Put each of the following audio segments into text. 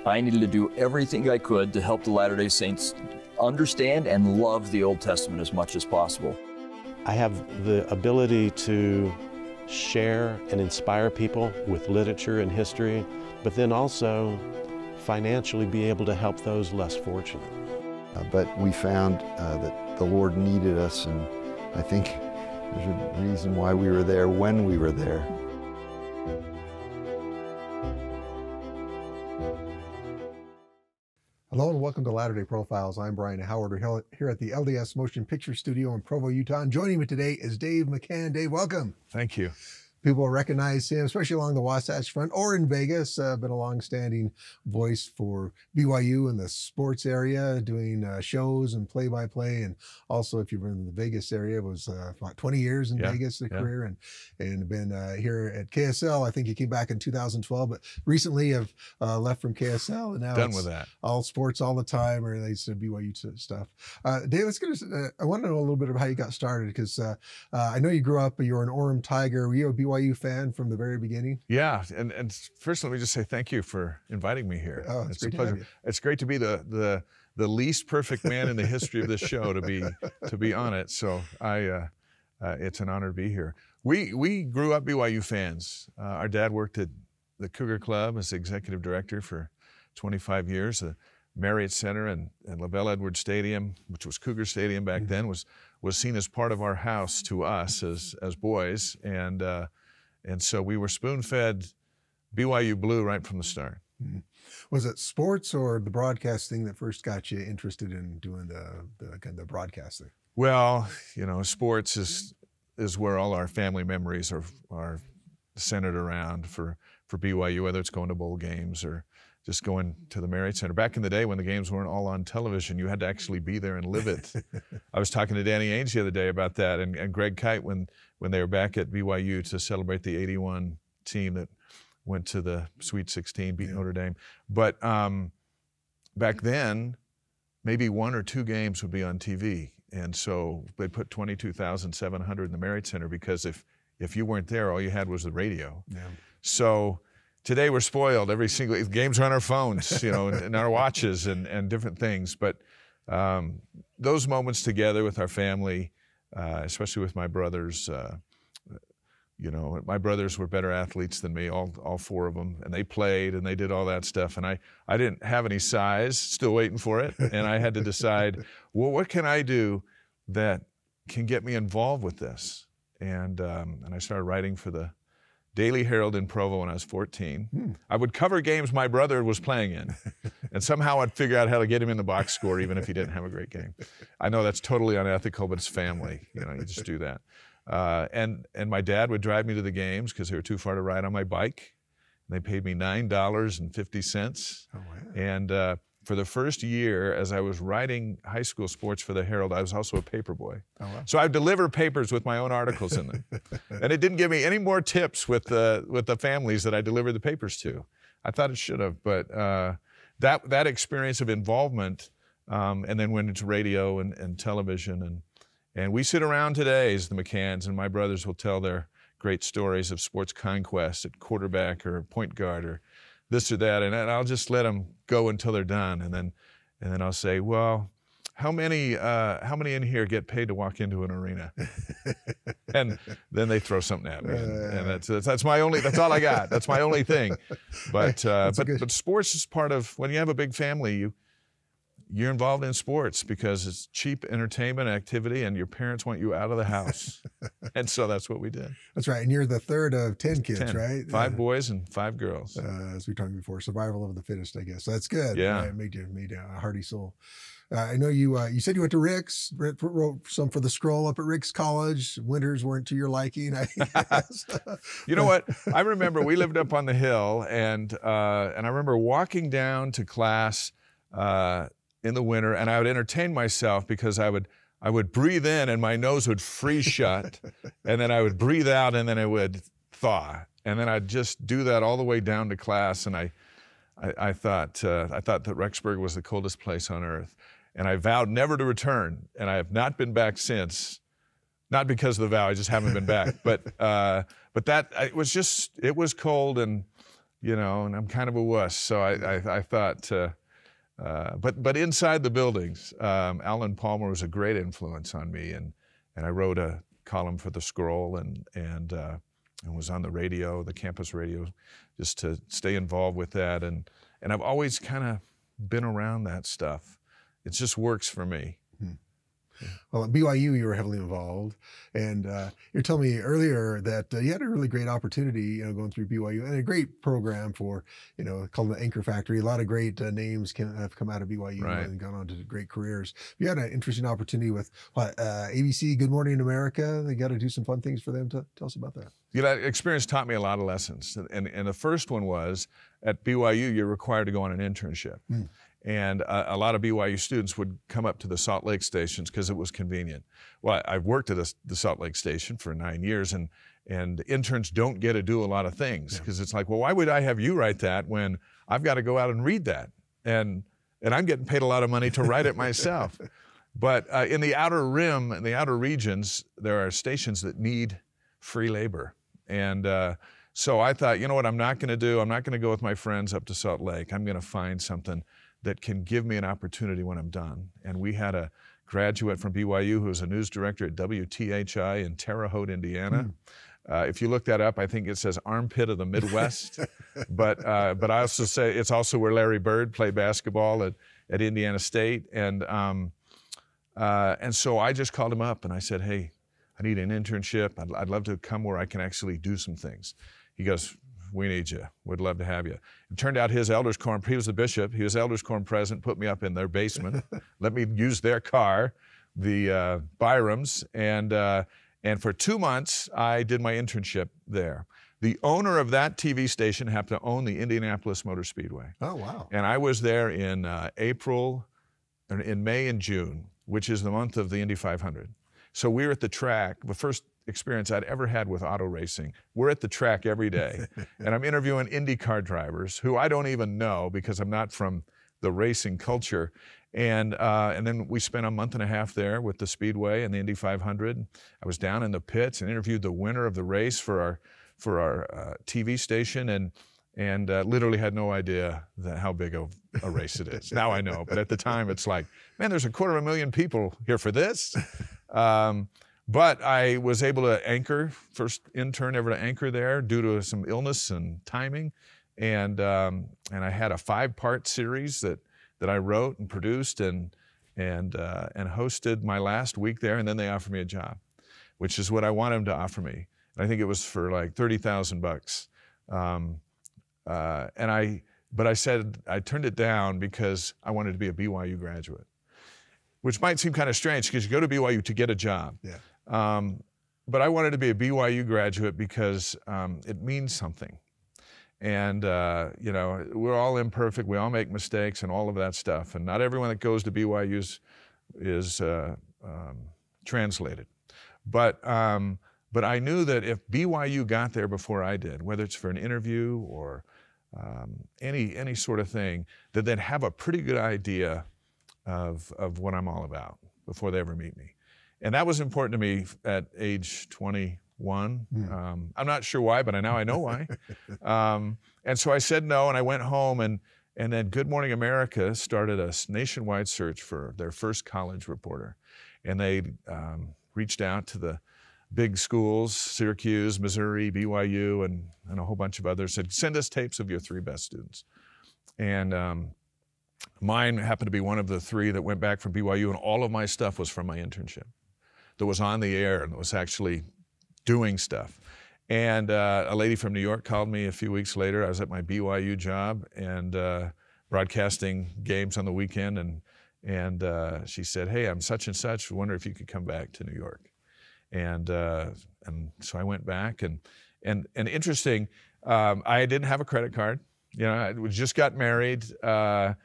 I needed to do everything I could to help the Latter-day Saints understand and love the Old Testament as much as possible. I have the ability to share and inspire people with literature and history, but then also financially be able to help those less fortunate. But we found that the Lord needed us, and I think there's a reason why we were there when we were there. Hello and welcome to Latter-day Profiles. I'm Brian Howard. We're here at the LDS Motion Picture Studio in Provo, Utah. And joining me today is Dave McCann. Dave, welcome. Thank you. People will recognize him, especially along the Wasatch Front or in Vegas. Been a long-standing voice for BYU in the sports area, doing shows and play-by-play. And also, if you've been in the Vegas area, was about 20 years in Vegas, career, and been here at KSL. I think you came back in 2012, but recently have left from KSL, and now done with that. All sports all the time, or relates to BYU stuff. Dave, I want to know a little bit about how you got started, because I know you grew up, you were an Orem Tiger. Were you a BYU fan from the very beginning? Yeah, and first let me just say thank you for inviting me here. Oh, it's a pleasure. It's great to be the least perfect man in the history of this show to be on it. So it's an honor to be here. We grew up BYU fans. Our dad worked at the Cougar Club as executive director for 25 years. The Marriott Center and LaBelle Edwards Stadium, which was Cougar Stadium back then, was seen as part of our house to us as boys, and so we were spoon-fed BYU Blue right from the start. Mm-hmm. Was it sports or the broadcasting that first got you interested in doing the broadcasting? Well, you know, sports is where all our family memories are centered around for BYU, whether it's going to bowl games or just going to the Marriott Center. Back in the day when the games weren't all on television, you had to actually be there and live it. I was talking to Danny Ainge the other day about that, and Greg Kite when they were back at BYU to celebrate the '81 team that went to the Sweet 16, beat Notre Dame. But back then, maybe one or two games would be on TV, and so they put 22,700 in the Marriott Center, because if you weren't there, all you had was the radio. Yeah. So today we're spoiled. Every single games are on our phones, you know, and our watches and different things. But those moments together with our family, especially with my brothers, you know, my brothers were better athletes than me, all four of them, and they played and they did all that stuff. And I didn't have any size, still waiting for it, and I had to decide, well, what can I do that can get me involved with this? And I started writing for the Daily Herald in Provo when I was 14. I would cover games my brother was playing in, and somehow I'd figure out how to get him in the box score even if he didn't have a great game. I know that's totally unethical, but it's family. You know, you just do that. And my dad would drive me to the games because they were too far to ride on my bike. And they paid me $9.50. Oh, wow. And for the first year, as I was writing high school sports for the Herald, I was also a paper boy. Oh, wow. So I would deliver papers with my own articles in them. And it didn't give me any more tips with the families that I delivered the papers to. I thought it should have, but that experience of involvement, and then went into radio and television. And we sit around today as the McCanns, and my brothers will tell their great stories of sports conquest at quarterback or point guard or this or that, and I'll just let them go until they're done, and then I'll say, well, how many in here get paid to walk into an arena? And then they throw something at me, and that's all I got. That's my only thing. But sports is part of, when you have a big family, you're involved in sports because it's cheap entertainment activity, and your parents want you out of the house. And so that's what we did. That's right. And you're the third of 10 kids, 10. Right? 5 boys and 5 girls. As we talked before, survival of the fittest, I guess. So that's good. Yeah. It made a hearty soul. I know you said you went to Rick's, wrote some for the Scroll up at Rick's College. Winters weren't to your liking, I guess. You know what? I remember we lived up on the hill, and I remember walking down to class in the winter, and I would entertain myself because I would breathe in and my nose would freeze shut, and then I would breathe out and then it would thaw, and then I'd just do that all the way down to class. And I thought that Rexburg was the coldest place on earth, and I vowed never to return, and I have not been back since. Not because of the vow, I just haven't been back. But that it was cold, and you know, and I'm kind of a wuss. So I thought, but inside the buildings, Alan Palmer was a great influence on me, and I wrote a column for the Scroll and was on the radio, the campus radio, just to stay involved with that. And I've always kind of been around that stuff. It just works for me. Well, at BYU, you were heavily involved, and you were telling me earlier that you had a really great opportunity, you know, going through BYU, and a great program for, you know, called the Anchor Factory. A lot of great names have come out of BYU and gone on to great careers. You had an interesting opportunity with ABC, Good Morning America. They got to do some fun things for them. Tell us about that. You know, that experience taught me a lot of lessons, and the first one was at BYU, you're required to go on an internship. And a lot of BYU students would come up to the Salt Lake stations because it was convenient. Well, I've worked at the Salt Lake station for 9 years, and interns don't get to do a lot of things because it's like, well, why would I have you write that when I've got to go out and read that? And I'm getting paid a lot of money to write it myself. But in the outer rim, in the outer regions, there are stations that need free labor. And so I thought, you know what I'm not going to do? I'm not going to go with my friends up to Salt Lake. I'm going to find something that can give me an opportunity when I'm done. And we had a graduate from BYU who was a news director at WTHI in Terre Haute, Indiana. If you look that up, I think it says armpit of the Midwest. but I also say it's also where Larry Bird played basketball at Indiana State. And so I just called him up and I said, hey, I need an internship. I'd love to come where I can actually do some things. He goes, we need you. We'd love to have you. It turned out his elders quorum, he was the bishop, he was elders quorum president, put me up in their basement, let me use their car, the Byrams, and for 2 months, I did my internship there. The owner of that TV station happened to own the Indianapolis Motor Speedway. Oh, wow. And I was there in May and June, which is the month of the Indy 500. So we were at the track, the first experience I'd ever had with auto racing. We're at the track every day, and I'm interviewing IndyCar drivers who I don't even know because I'm not from the racing culture. And then we spent a month and a half there with the Speedway and the Indy 500. I was down in the pits and interviewed the winner of the race for our TV station, and literally had no idea how big of a race it is. Now I know, but at the time it's like, man, there's 250,000 people here for this. But I was able to anchor, first intern ever to anchor there due to some illness and timing. And I had a 5-part series that I wrote and produced and hosted my last week there. And then they offered me a job, which is what I wanted them to offer me. And I think it was for like $30,000. But I said, I turned it down because I wanted to be a BYU graduate, which might seem kind of strange because you go to BYU to get a job. Yeah. But I wanted to be a BYU graduate because it means something. And, you know, we're all imperfect. We all make mistakes and all of that stuff. And not everyone that goes to BYU is translated. But I knew that if BYU got there before I did, whether it's for an interview or any sort of thing, that they'd have a pretty good idea of what I'm all about before they ever meet me. And that was important to me at age 21. I'm not sure why, but now I know why. And so I said no, and I went home, and then Good Morning America started a nationwide search for their first college reporter. And they reached out to the big schools, Syracuse, Missouri, BYU, and a whole bunch of others, said, send us tapes of your 3 best students. And mine happened to be one of the 3 that went back from BYU, and all of my stuff was from my internship that was on the air and that was actually doing stuff. And a lady from New York called me a few weeks later. I was at my BYU job and broadcasting games on the weekend, and she said, hey, I'm such and such, I wonder if you could come back to New York. And so I went back, and interesting, I didn't have a credit card. You know, I just got married. I'm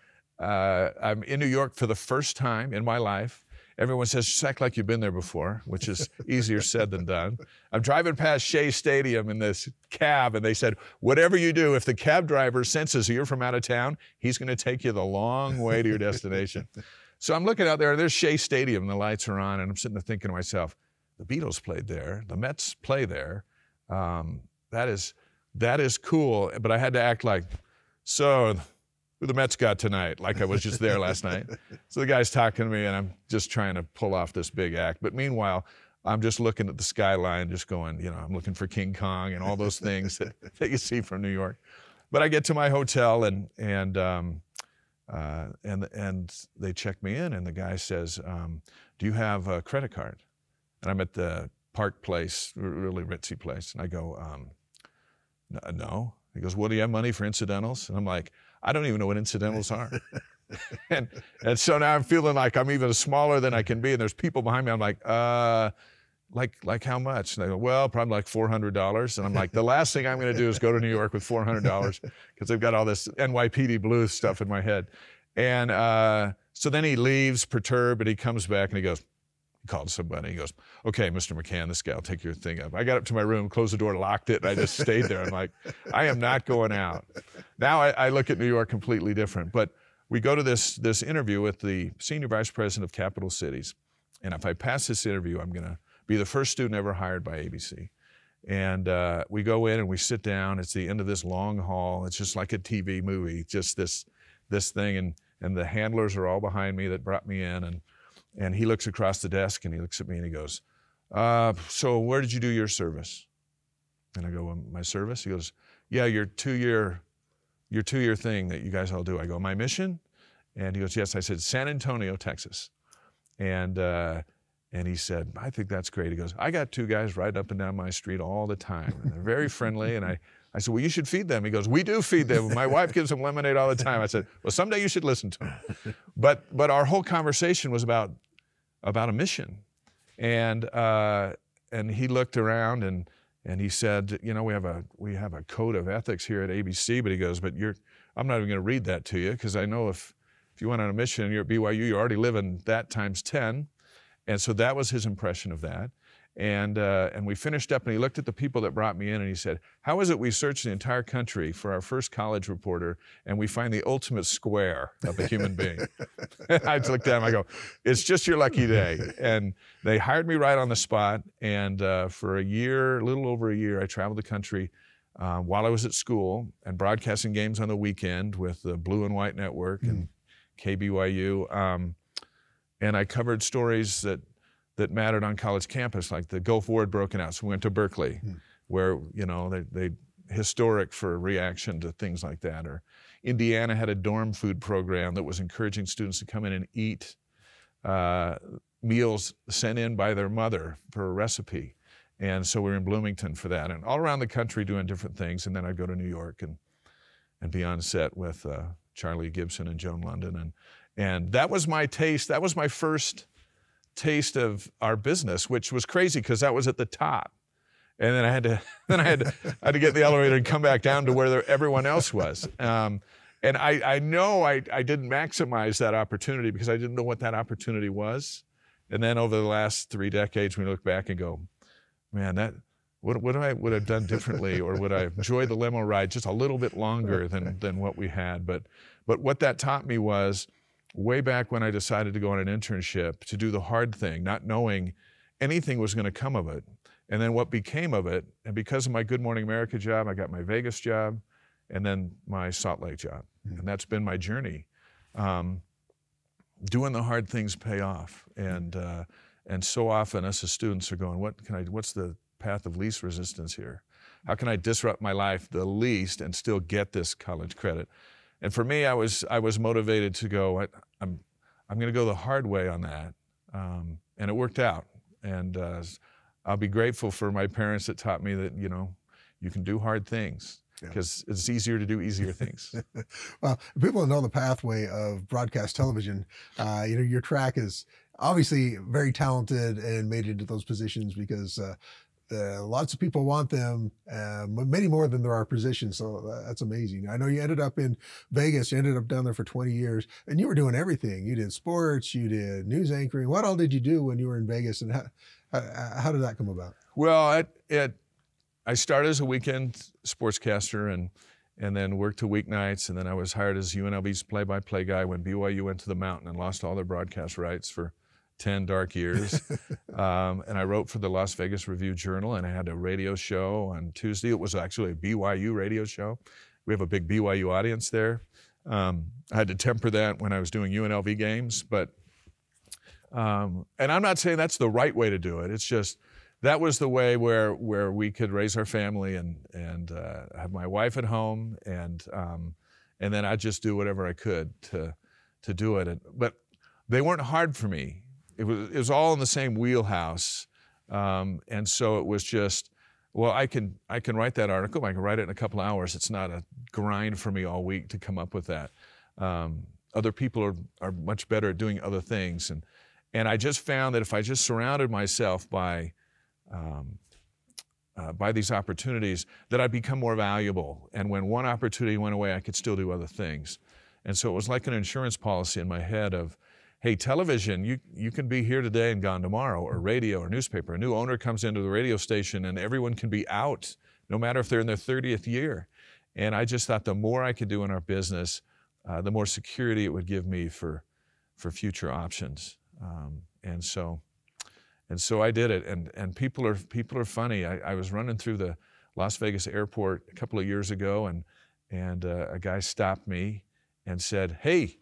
in New York for the first time in my life. Everyone says, just act like you've been there before, which is easier said than done. I'm driving past Shea Stadium in this cab, and they said, whatever you do, if the cab driver senses you're from out of town, he's going to take you the long way to your destination. So I'm looking out there, and there's Shea Stadium, and the lights are on, and I'm sitting there thinking to myself, the Beatles played there, the Mets play there. That is that is cool. But I had to act like, so who the Mets got tonight? Like I was just there last night. So the guy's talking to me, and I'm just trying to pull off this big act. But meanwhile, I'm just looking at the skyline, just going, I'm looking for King Kong and all those things that you see from New York. But I get to my hotel, and they check me in, and the guy says, do you have a credit card? And I'm at the Park Place, really ritzy place. And I go, no. He goes, well, do you have money for incidentals? And I'm like, I don't even know what incidentals are. and so now I'm feeling like I'm even smaller than I can be. And there's people behind me. I'm like how much? And they go, well, probably like $400. And I'm like, the last thing I'm going to do is go to New York with $400 because they've got all this NYPD Blue stuff in my head. And so then he leaves perturbed, and he comes back and he goes, he called somebody. He goes, okay, Mr. McCann, this guy will take your thing up. I got up to my room, closed the door, locked it, and I just stayed there. I'm like, I am not going out. Now I look at New York completely different. But we go to this interview with the Senior Vice President of Capital Cities. And if I pass this interview, I'm going to be the first student ever hired by ABC. And we go in and we sit down. It's the end of this long hall. It's just like a TV movie, just this thing. And the handlers are all behind me that brought me in. And he looks across the desk, and he looks at me, and he goes, so where did you do your service? And I go, well, my service? He goes, yeah, your two-year thing that you guys all do. I go, my mission? And he goes, yes. I said, San Antonio, Texas. And he said, I think that's great. He goes, I got two guys right up and down my street all the time. And they're very friendly. And I said, well, you should feed them. He goes, we do feed them. My wife gives them lemonade all the time. I said, well, someday you should listen to them. But our whole conversation was about a mission. And he looked around and he said, we have a code of ethics here at ABC. But he goes, but I'm not even going to read that to you, because I know if you went on a mission and you're at BYU, you're already living that times 10. And so that was his impression of that. And we finished up, and he looked at the people that brought me in, and he said, how is it we searched the entire country for our first college reporter, and we find the ultimate square of a human being? I just looked at him, I go, it's just your lucky day. And they hired me right on the spot, and for a little over a year, I traveled the country while I was at school and broadcasting games on the weekend with the Blue and White Network and KBYU. And I covered stories that mattered on college campus, like the Gulf War had broken out. So we went to Berkeley, where, they historic for reaction to things like that. Or Indiana had a dorm food program that was encouraging students to come in and eat meals sent in by their mother for a recipe. And so we were in Bloomington for that. And all around the country doing different things. And then I'd go to New York and be on set with Charlie Gibson and Joan London. And that was my taste. That was my first taste of our business, which was crazy because that was at the top. And then I had to get in the elevator and come back down to where everyone else was. And I know I didn't maximize that opportunity because I didn't know what that opportunity was. And then over the last 3 decades, we look back and go, man, what I would have done differently, or would I enjoy the limo ride just a little bit longer than what we had? But what that taught me was, way back when I decided to go on an internship, to do the hard thing, not knowing anything was going to come of it. And then what became of it, and because of my Good Morning America job, I got my Vegas job, and then my Salt Lake job. And that's been my journey. Doing the hard things pay off. And so often us as students are going, what's the path of least resistance here? How can I disrupt my life the least and still get this college credit? And for me, I was motivated to go, I'm going to go the hard way on that. And it worked out. And I'll be grateful for my parents that taught me that, you can do hard things, because it's easier to do easier things. Well, people know the pathway of broadcast television. Your track is obviously very talented and made it into those positions because lots of people want them, many more than there are positions. So that's amazing. I know you ended up in Vegas. You ended up down there for 20 years, and you were doing everything. You did sports, you did news anchoring. What all did you do when you were in Vegas, and how did that come about? Well, I started as a weekend sportscaster and then worked to weeknights, and then I was hired as UNLV's play-by-play guy when BYU went to the mountain and lost all their broadcast rights for 10 dark years. And I wrote for the Las Vegas Review-Journal, and I had a radio show on Tuesday. It was actually a BYU radio show. We have a big BYU audience there. I had to temper that when I was doing UNLV games, but and I'm not saying that's the right way to do it. It's just that was the way where we could raise our family and have my wife at home, and then I'd just do whatever I could to do it. But they weren't hard for me. It was all in the same wheelhouse, and so it was just, well, I can write that article. I can write it in a couple of hours. It's not a grind for me all week to come up with that. Other people are much better at doing other things, and I just found that if I just surrounded myself by these opportunities, that I'd become more valuable. And when one opportunity went away, I could still do other things. And so it was like an insurance policy in my head of, hey, television, you can be here today and gone tomorrow, or radio or newspaper. A new owner comes into the radio station and everyone can be out, no matter if they're in their 30th year. And I just thought the more I could do in our business, the more security it would give me for future options. And so I did it. And people are funny. I was running through the Las Vegas airport a couple of years ago, and a guy stopped me and said, "Hey,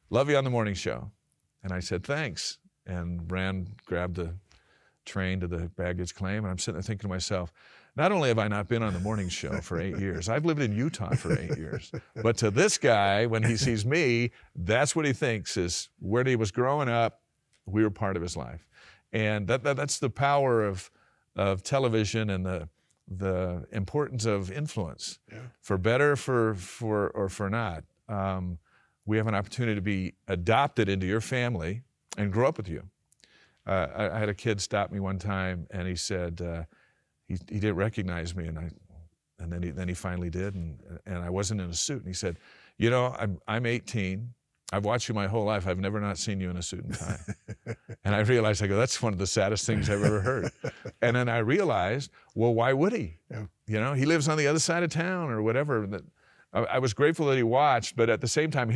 love you on the morning show." And I said, "Thanks," and grabbed the train to the baggage claim. And I'm sitting there thinking to myself, not only have I not been on the morning show for 8 years, I've lived in Utah for 8 years. But to this guy, when he sees me, that's what he thinks is where he was growing up, we were part of his life. And that's the power of television and the importance of influence, for better, or for not. We have an opportunity to be adopted into your family and grow up with you. I had a kid stop me one time, and he said he didn't recognize me, and then he finally did, and I wasn't in a suit, and he said, "You know, I'm 18. I've watched you my whole life. I've never not seen you in a suit and tie." And I realized, I go, that's one of the saddest things I've ever heard. And then I realized, well, why would he? Yeah. You know, he lives on the other side of town or whatever. I was grateful that he watched, but at the same time,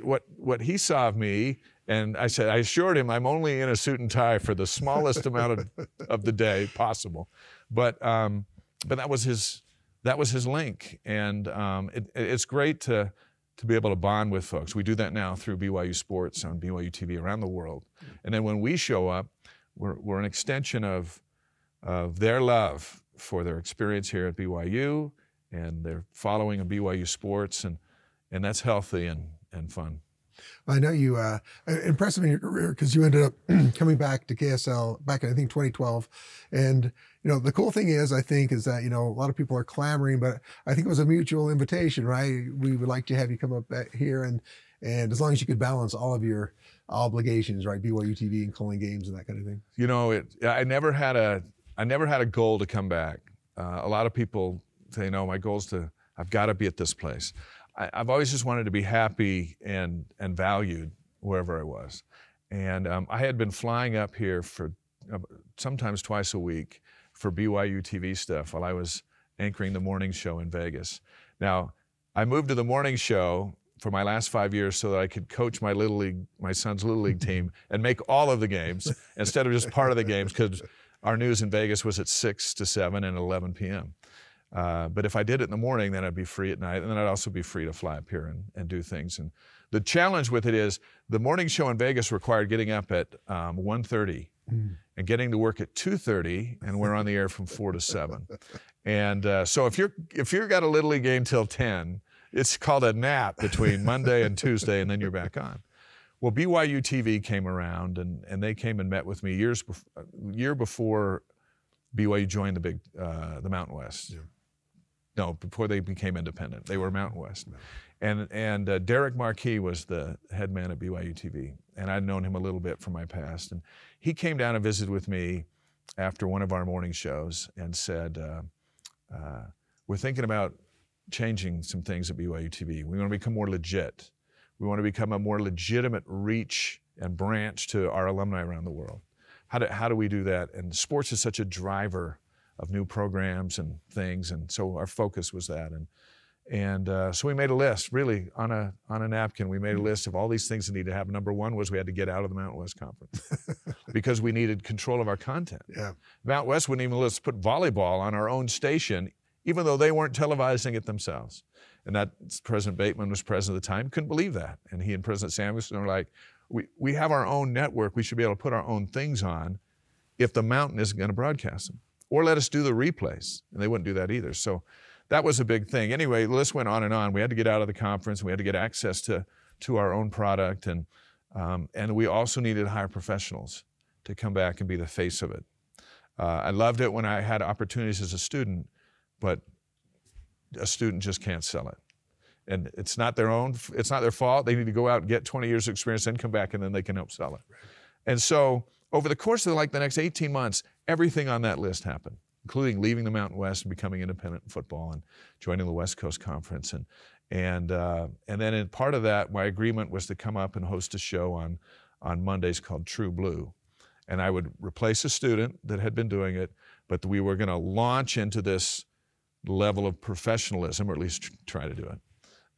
what he saw of me, and I assured him I'm only in a suit and tie for the smallest amount of the day possible. But that was his link, and it's great to be able to bond with folks. We do that now through BYU Sports on BYUtv around the world. And then when we show up, we're an extension of their love for their experience here at BYU, and they're following a BYU Sports, and that's healthy and fun. I know you impressive in your career because you ended up coming back to KSL back in, I think, 2012. And, you know, the cool thing is, I think, is that, you know, a lot of people are clamoring, but I think it was a mutual invitation, right? We would like to have you come up back here, and as long as you could balance all of your obligations, right? BYUtv and calling games and that kind of thing. You know, I never had a goal to come back. A lot of people say, no, my goal's I've got to be at this place. I've always just wanted to be happy and valued wherever I was. And I had been flying up here for sometimes twice a week for BYUtv stuff while I was anchoring the morning show in Vegas. Now, I moved to the morning show for my last 5 years so that I could coach my son's Little League team and make all of the games instead of just part of the games, because our news in Vegas was at 6 to 7 and 11 p.m. But if I did it in the morning, then I'd be free at night, and then I'd also be free to fly up here and do things. And the challenge with it is the morning show in Vegas required getting up at 1:30 and getting to work at 2:30, and we're on the air from 4 to 7. And so if you're got a Little League game till 10, it's called a nap between Monday and Tuesday, and then you're back on. Well, BYUtv came around, and they came and met with me year before BYU joined the Mountain West. Yeah. No, before they became independent. They were Mountain West. No. And Derek Marquis was the head man at BYUtv, and I'd known him a little bit from my past. And he came down and visited with me after one of our morning shows and said, we're thinking about changing some things at BYUtv. We want to become more legit. We want to become a more legitimate reach and branch to our alumni around the world. How do we do that? And sports is such a driver of new programs and things, and so our focus was that. And so we made a list, really, on a napkin. We made a list of all these things that needed to happen. Number one was we had to get out of the Mountain West Conference because we needed control of our content. Yeah. Mountain West wouldn't even let us put volleyball on our own station, even though they weren't televising it themselves. And that President Bateman was president at the time, couldn't believe that. And he and President Samuelson were like, we have our own network. We should be able to put our own things on if the Mountain isn't going to broadcast them. Or let us do the replays. And they wouldn't do that either. So that was a big thing. Anyway, the list went on and on. We had to get out of the conference. We had to get access to our own product. And we also needed to hire professionals to come back and be the face of it. I loved it when I had opportunities as a student, but a student just can't sell it. And it's not their fault. They need to go out and get 20 years of experience, then come back, and then they can help sell it. Right. And so over the course of the next 18 months, everything on that list happened, including leaving the Mountain West and becoming independent in football and joining the West Coast Conference. And then in part of that, my agreement was to come up and host a show on Mondays called True Blue. And I would replace a student that had been doing it, but we were going to launch into this level of professionalism, or at least try to do it.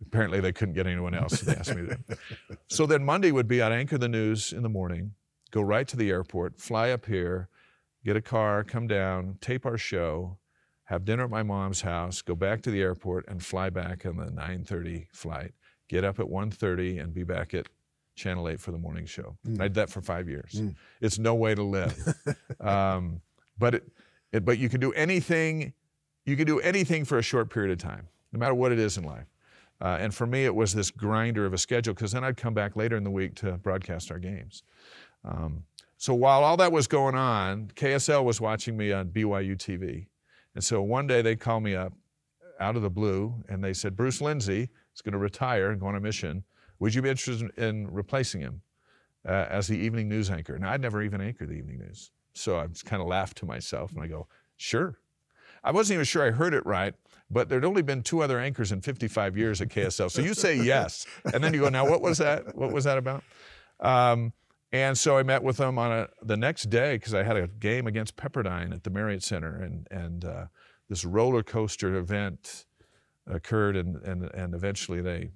Apparently they couldn't get anyone else, so they asked me to. So then Monday would be I'd anchor the news in the morning, go right to the airport, fly up here, get a car, come down, tape our show, have dinner at my mom's house, go back to the airport, and fly back on the 9:30 flight, get up at 1:30 and be back at Channel 8 for the morning show. I did that for 5 years. It's no way to live. But you can do anything. You can do anything for a short period of time, no matter what it is in life. And for me, it was this grinder of a schedule, because then I'd come back later in the week to broadcast our games. So while all that was going on, KSL was watching me on BYUtv. And so one day they called me up out of the blue, and they said, Bruce Lindsay is going to retire and go on a mission. Would you be interested in replacing him as the evening news anchor? Now, I'd never even anchored the evening news. So I just kind of laughed to myself, and I go, sure. I wasn't even sure I heard it right, but there'd only been 2 other anchors in 55 years at KSL. So you say yes, and then you go, now what was that? What was that about? And so I met with them on the next day, because I had a game against Pepperdine at the Marriott Center, and this roller coaster event occurred, and eventually they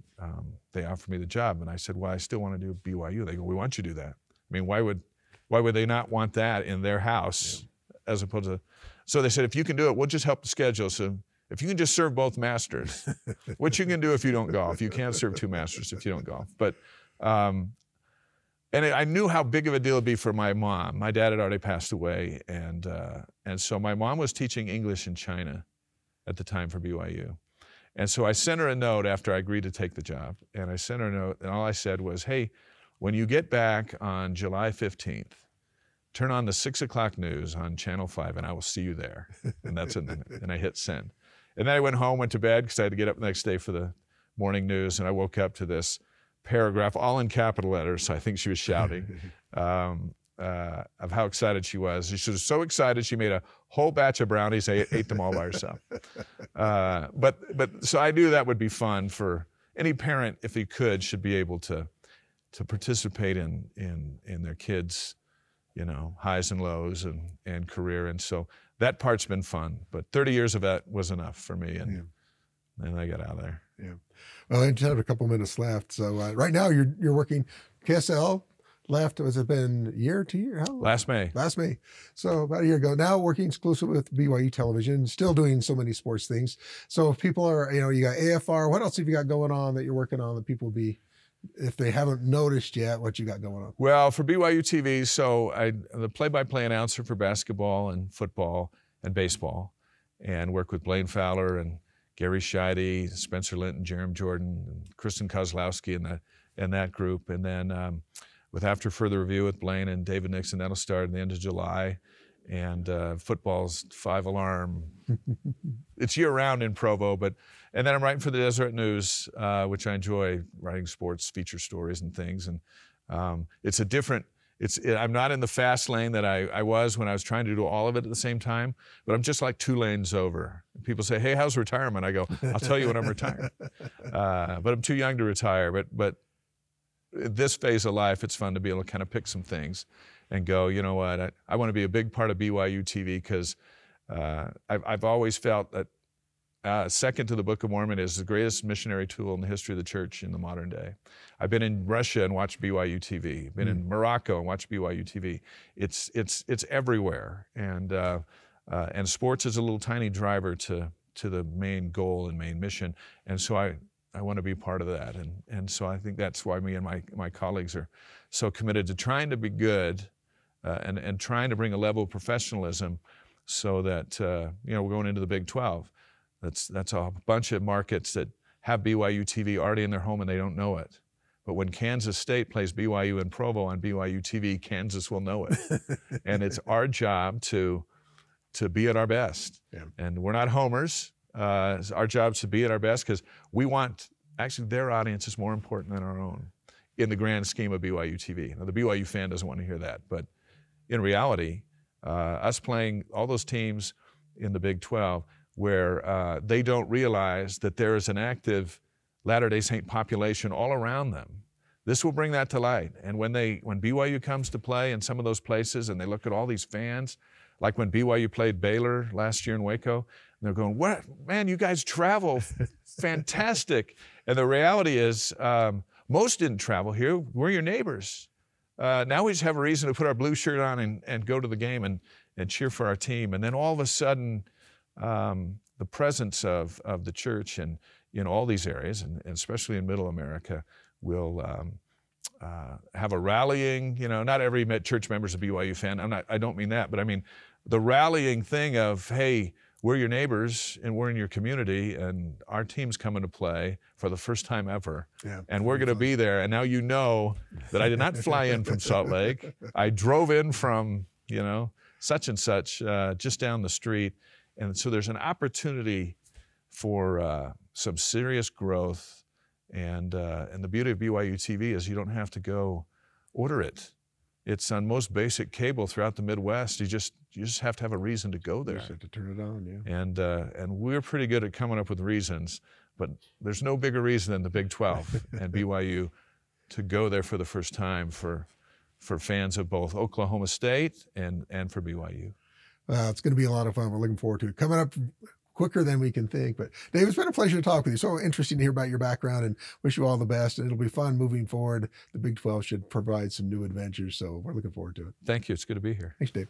offered me the job, and I said, well, I still want to do BYU. They go, we want you to do that. I mean, why would they not want that in their house, as opposed to? So they said, if you can do it, we'll just help the schedule. So if you can just serve both masters, which you can do if you don't golf. You can't serve 2 masters if you don't golf. But and I knew how big of a deal it'd be for my mom. My dad had already passed away, and so my mom was teaching English in China at the time for BYU. And so I sent her a note after I agreed to take the job, and I sent her a note, and all I said was, hey, when you get back on July 15th, turn on the 6 o'clock news on Channel 5, and I will see you there. And that's it. And I hit send. And then I went home, went to bed, because I had to get up the next day for the morning news, and I woke up to this paragraph, all in capital letters, so I think she was shouting, of how excited she was. She was so excited, she made a whole batch of brownies, ate them all by herself. But so I knew that would be fun for any parent, if he could, should be able to participate in their kids' highs and lows and career. And so that part's been fun, but 30 years of that was enough for me, and I got out of there. Yeah. Well, I just have a couple minutes left. So right now you're working KSL left. Has it been a year, 2 years? How? Last May. Last May. So about a year ago. Now working exclusively with BYU Television, still doing so many sports things. So if people are, you got AFR, what else have you got going on that you're working on that people will be, if they haven't noticed yet, what you got going on? Well, for BYUtv, so I'm the play-by-play announcer for basketball and football and baseball, and work with Blaine Fowler and Gary Scheide, Spencer Linton, Jerem Jordan, and Kristen Kozlowski and that group. And then with After Further Review with Blaine and David Nixon, that'll start at the end of July. And football's 5 Alarm. It's year-round in Provo, and then I'm writing for the Deseret News, which I enjoy, writing sports feature stories and things. And I'm not in the fast lane that I was when I was trying to do all of it at the same time, but I'm just like 2 lanes over. People say, hey, how's retirement? I go, I'll tell you when I'm retired. But I'm too young to retire. But at this phase of life, it's fun to be able to kind of pick some things and go, you know what, I want to be a big part of BYUtv, because I've always felt that second to the Book of Mormon, is the greatest missionary tool in the history of the church in the modern day. I've been in Russia and watched BYUtv. Been in Morocco and watched BYUtv. It's everywhere, and sports is a little tiny driver to the main goal and main mission. And so I want to be part of that, and so I think that's why me and my colleagues are so committed to trying to be good, and trying to bring a level of professionalism, so that we're going into the Big 12. That's a bunch of markets that have BYUtv already in their home and they don't know it. But when Kansas State plays BYU in Provo on BYUtv, Kansas will know it. And it's our job to be at our best. Yeah. And we're not homers. It's our job to be at our best, because we want, actually their audience is more important than our own in the grand scheme of BYUtv. Now the BYU fan doesn't want to hear that, but in reality, us playing all those teams in the Big 12, where they don't realize that there is an active Latter-day Saint population all around them. This will bring that to light. And when BYU comes to play in some of those places and they look at all these fans, like when BYU played Baylor last year in Waco, and they're going, "What, man, you guys travel fantastic." And the reality is, most didn't travel here. We're your neighbors. Now we just have a reason to put our blue shirt on and go to the game and cheer for our team. And then all of a sudden, the presence of the church and in all these areas, and especially in Middle America, will have a rallying. Not every church member is a BYU fan. I don't mean that, but I mean the rallying thing of, hey, we're your neighbors and we're in your community, and our team's coming to play for the first time ever, and we're going to be there. And now you know that I did not fly in from Salt Lake. I drove in from such and such, just down the street. And so there's an opportunity for some serious growth, and the beauty of BYUtv is you don't have to go order it. It's on most basic cable throughout the Midwest. You just have to have a reason to go there. You just have to turn it on, yeah. And we're pretty good at coming up with reasons, but there's no bigger reason than the Big 12 and BYU to go there for the first time for fans of both Oklahoma State and for BYU. It's going to be a lot of fun. We're looking forward to it. Coming up quicker than we can think. But Dave, it's been a pleasure to talk with you. So interesting to hear about your background, and wish you all the best. And it'll be fun moving forward. The Big 12 should provide some new adventures. So we're looking forward to it. Thank you. It's good to be here. Thanks, Dave.